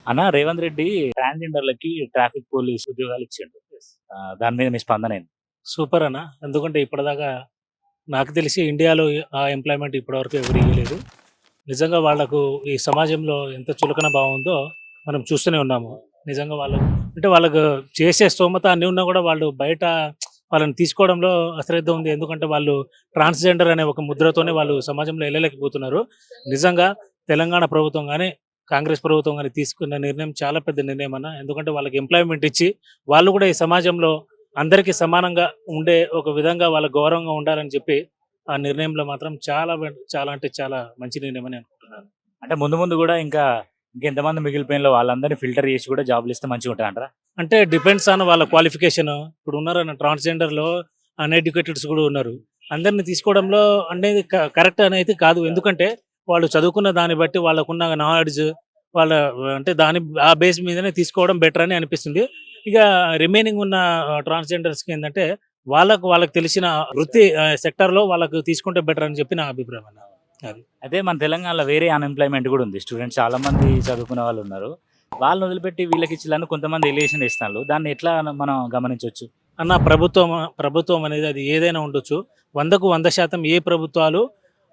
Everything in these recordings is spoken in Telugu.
అన్న రేవంత్ రెడ్డి ట్రాన్స్‌జెండర్‌లకి ట్రాఫిక్ పోలీస్ ఉద్యోగాలు ఇచ్చిండు. దాని మీద మీ స్పందన ఏంది? సూపర్ అన్న. ఎందుకంటే ఇప్పటిదాకా నాకు తెలిసి ఇండియాలో ఆ ఎంప్లాయ్‌మెంట్ ఇప్పటివరకు ఎవరు ఇయ్యలేదు. నిజంగా వాళ్ళకు ఈ సమాజంలో ఎంత చులకన భావం ఉందో మనం చూస్తూనే ఉన్నాము. నిజంగా వాళ్ళు అంటే వాళ్ళకు చేసే స్తోమత అన్నీ ఉన్నా కూడా వాళ్ళు బయట వాళ్ళని తీసుకోవడంలో అశ్రద్ధ ఉంది. ఎందుకంటే వాళ్ళు ట్రాన్స్‌జెండర్ అనే ఒక ముద్రతోనే వాళ్ళు సమాజంలో ఎళ్ళలేకపోతున్నారు. నిజంగా తెలంగాణ ప్రభుత్వం గాని, కాంగ్రెస్ ప్రభుత్వం గాని తీసుకున్న నిర్ణయం చాలా పెద్ద నిర్ణయం అన్న. ఎందుకంటే వాళ్ళకి ఎంప్లాయ్‌మెంట్ ఇచ్చి వాళ్ళు కూడా ఈ సమాజంలో అందరికీ సమానంగా ఉండే ఒక విధంగా వాళ్ళకి గౌరవంగా ఉండాలని చెప్పి ఆ నిర్ణయంలో మాత్రం చాలా అంటే చాలా మంచి నిర్ణయం అని అనుకుంటున్నాను. అంటే ముందు ముందు గూడా ఇంకెంతమంది మిగిలిపోయినలో వాళ్ళందరిని ఫిల్టర్ చేసి కూడా జాబ్‌లిస్తే మంచిగుంటదంటారా? అంటే డిపెండ్స్ ఆన్ వాళ్ళ క్వాలిఫికేషన్. ఇప్పుడు ఉన్నారన్న ట్రాన్స్‌జెండర్‌లో అన్‌ఎడ్యుకేటెడ్స్ కూడా ఉన్నారు. అందరిని తీసుకోవడంలో అనేది కరెక్ట్ అనేది కాదు. ఎందుకంటే వాళ్ళు చదువుకున్న దాన్ని బట్టి వాళ్ళకున్న నాలెడ్జ్ వాళ్ళ అంటే ఆ బేస్ మీదనే తీసుకోవడం బెటర్ అని అనిపిస్తుంది. ఇక రిమైనింగ్ ఉన్న ట్రాన్స్‌జెండర్స్‌కి ఏందంటే వాళ్ళకి తెలిసిన వృత్తి సెక్టార్‌లో వాళ్ళకు తీసుకుంటే బెటర్ అని చెప్పి నా అభిప్రాయం అన్న. అది. అయితే మన తెలంగాణలో వేరే అన్‌ఎంప్లాయ్‌మెంట్ గూడా ఉంది. స్టూడెంట్స్ చాలా మంది చదువుకున్న వాళ్ళున్నారు. వాళ్ళని వదిలిపెట్టి వీళ్ళకిచ్చిల్లని కొంతమంది ఎలిగేషన్ ఇస్తాన్లు. దాన్ని ఎట్లా మనం గమనించొచ్చు? అన్న ప్రభుత్వం అనేది అది ఏదైనా ఉండొచ్చు. 100కు 100% ఏ ప్రభుత్వాలు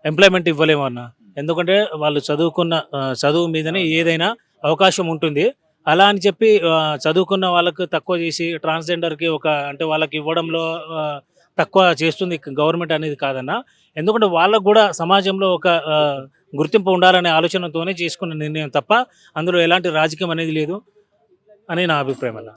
ఎంప్లాయ్‌మెంట్ ఇవ్వలేమన్న. ఎందుకంటే వాళ్ళు చదువుకున్న చదువు మీదనే ఏదైనా అవకాశం ఉంటుంది. అలా అని చెప్పి చదువుకున్న వాళ్ళకు తక్కువ చేసి ట్రాన్స్‌జెండర్‌కి అంటే వాళ్ళకి ఇవ్వడంలో తక్కువ చేస్తుంది గవర్నమెంట్ అనేది కాదన్న. ఎందుకంటే వాళ్ళకి గూడా సమాజంలో ఒక గుర్తింపు ఉండాలనే ఆలోచనతోనే చేసుకున్న నిర్ణయం తప్ప అందులో ఎలాంటి రాజకీయం అనేది లేదు అని నా అభిప్రాయం అన్న.